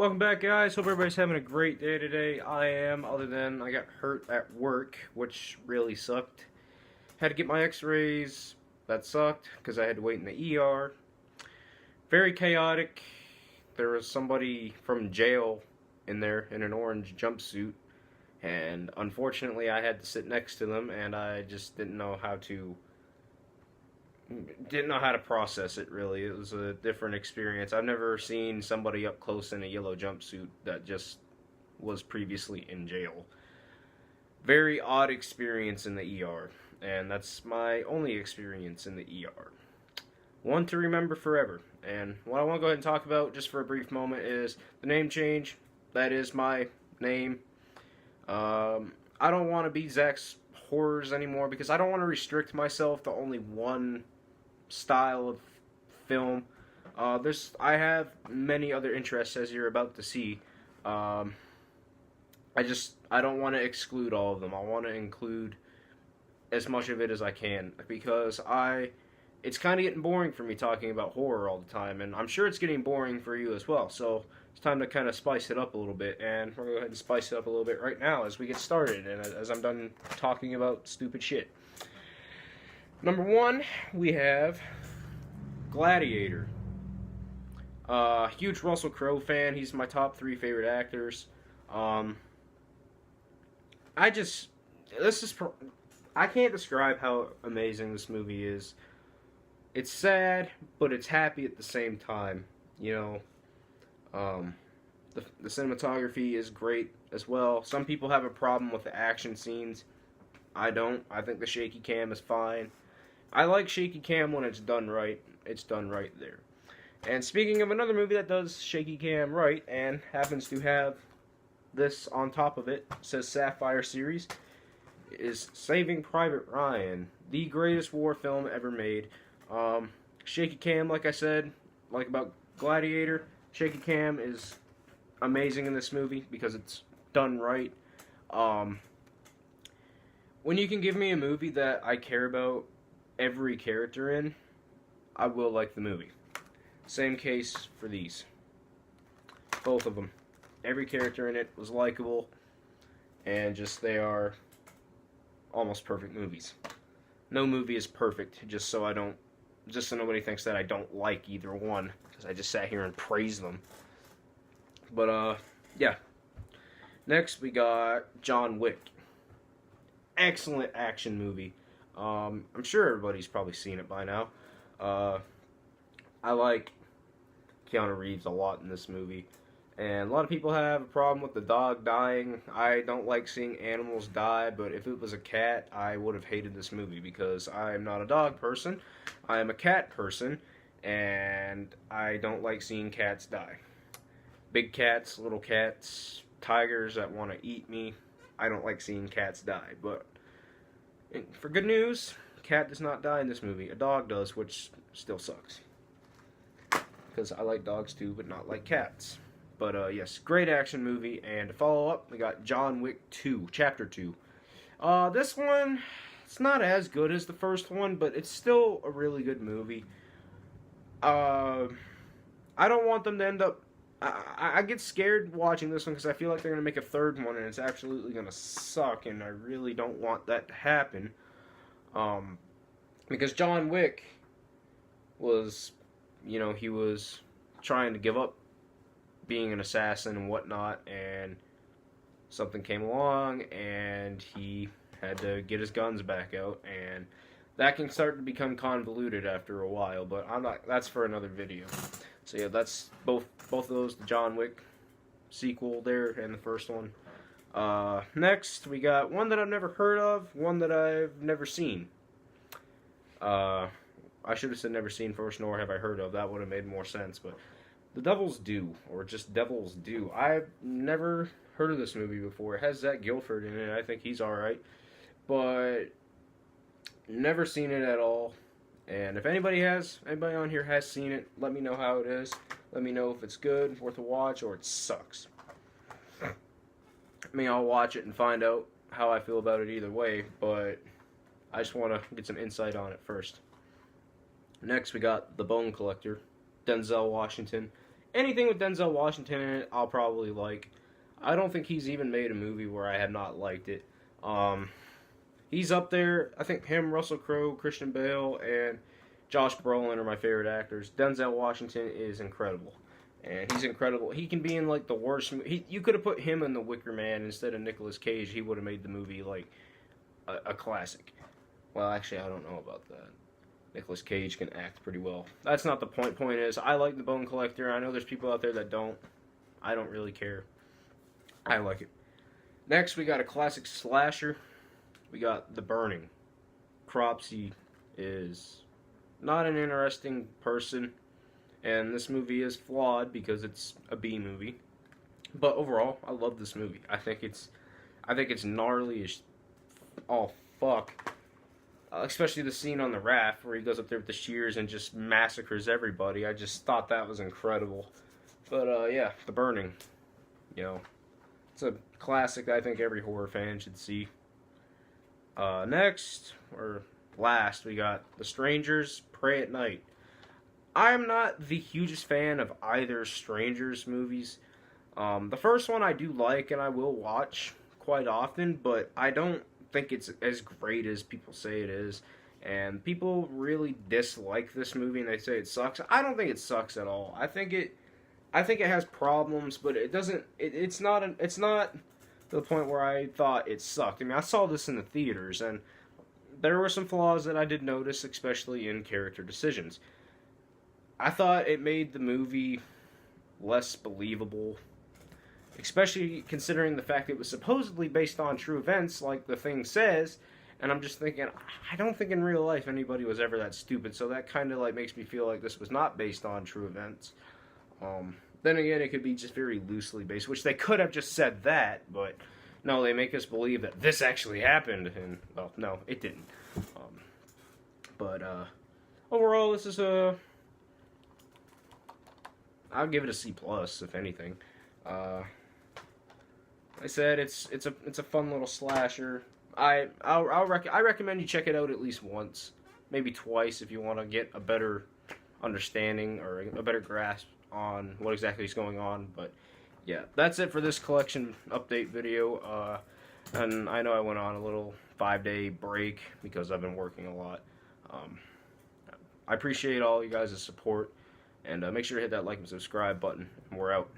Welcome back, guys. Hope everybody's having a great day today. I am, other than I got hurt at work, which really sucked. Had to get my x-rays. That sucked, because I had to wait in the ER. Very chaotic. There was somebody from jail in there in an orange jumpsuit, and unfortunately I had to sit next to them, and I just didn't know how to process it. Really, it was a different experience. I've never seen somebody up close in a yellow jumpsuit that just was previously in jail. Very odd experience in the ER, and that's my only experience in the ER. One to remember forever. And what I want to go ahead and talk about just for a brief moment is the name change. That is my name. I don't want to be Zach's Horrors anymore because I don't want to restrict myself to only one style of film. I have many other interests, as you're about to see. I don't want to exclude all of them. I want to include as much of it as I can because it's kind of getting boring for me talking about horror all the time, and I'm sure it's getting boring for you as well. So it's time to kind of spice it up a little bit, and we're going to go ahead and spice it up a little bit right now as we get started and as I'm done talking about stupid shit. Number one, we have Gladiator. Huge Russell Crowe fan. He's my top 3 favorite actors. I can't describe how amazing this movie is. It's sad, but it's happy at the same time. You know, the cinematography is great as well. Some people have a problem with the action scenes. I don't. I think the shaky cam is fine. I like shaky cam when it's done right. It's done right there. And speaking of another movie that does shaky cam right and happens to have this on top of it, says Sapphire series, is Saving Private Ryan, the greatest war film ever made. Shaky cam, like I said, like about Gladiator, shaky cam is amazing in this movie because it's done right. When you can give me a movie that I care about every character in, I will like the movie. Same case for these. Both of them. Every character in it was likable, and they are almost perfect movies. No movie is perfect, just so nobody thinks that I don't like either one, because I just sat here and praised them. But, yeah. Next, we got John Wick. Excellent action movie. I'm sure everybody's probably seen it by now. I like Keanu Reeves a lot in this movie. And a lot of people have a problem with the dog dying. I don't like seeing animals die, but if it was a cat, I would have hated this movie because I am not a dog person. I am a cat person, and I don't like seeing cats die. Big cats, little cats, tigers that want to eat me. I don't like seeing cats die, but for good news, cat does not die in this movie. A dog does, which still sucks. Because I like dogs too, but not like cats. But yes, great action movie. And to follow up, we got John Wick 2, Chapter 2. This one, it's not as good as the first one, but it's still a really good movie. I don't want them to end up... I get scared watching this one because I feel like they're going to make a third one and it's absolutely going to suck, and I really don't want that to happen. Because John Wick was, he was trying to give up being an assassin and whatnot, and something came along and he had to get his guns back out, and that can start to become convoluted after a while, but that's for another video. So yeah, that's both of those, the John Wick sequel there and the first one. Next, we got one that I've never heard of, one that I've never seen. I should have said never seen first, nor have I heard of. That would have made more sense, but The Devil's Due, or just Devil's Due. I've never heard of this movie before. It has Zach Gilford in it. I think he's alright. But never seen it at all. And if anybody on here has seen it, let me know how it is. Let me know if it's good, worth a watch, or it sucks. I'll watch it and find out how I feel about it either way, but I just want to get some insight on it first. Next, we got The Bone Collector, Denzel Washington. anything with Denzel Washington in it, I'll probably like. I don't think he's even made a movie where I have not liked it. He's up there. I think him, Russell Crowe, Christian Bale, and Josh Brolin are my favorite actors. Denzel Washington is incredible, and he's incredible. He can be in like the worst. You could have put him in The Wicker Man instead of Nicolas Cage. He would have made the movie like a classic. Well, actually, I don't know about that. Nicolas Cage can act pretty well. That's not the point. Point is, I like The Bone Collector. I know there's people out there that don't. I don't really care. I like it. Next, we got a classic slasher. We got The Burning. Cropsey is not an interesting person, and this movie is flawed because it's a B movie. But overall, I love this movie. I think it's gnarly as all fuck. Especially the scene on the raft where he goes up there with the shears and just massacres everybody. I just thought that was incredible. But yeah, The Burning. You know, it's a classic I think every horror fan should see. Next, or last, we got The Strangers, Prey at Night. I'm not the hugest fan of either Strangers movies. The first one I do like and I will watch quite often, but I don't think it's as great as people say it is. And people really dislike this movie and they say it sucks. I don't think it sucks at all. I think it has problems, but it doesn't. It's not to the point where I thought it sucked. I mean, I saw this in the theaters, and there were some flaws that I did notice, especially in character decisions. I thought it made the movie less believable, especially considering the fact it was supposedly based on true events, like the thing says. And I'm just thinking, I don't think in real life anybody was ever that stupid. So that kind of like makes me feel like this was not based on true events. Then again, it could be just very loosely based, which they could have just said that, but no, they make us believe that this actually happened, and, well, no, it didn't. But overall, this is I'll give it a C+, if anything. I said it's a fun little slasher. I recommend you check it out at least once, maybe twice, if you want to get a better understanding or a better grasp on what exactly is going on. But yeah, that's it for this collection update video. And I know I went on a little 5-day break because I've been working a lot. I appreciate all you guys' support, and make sure to hit that like and subscribe button, and we're out.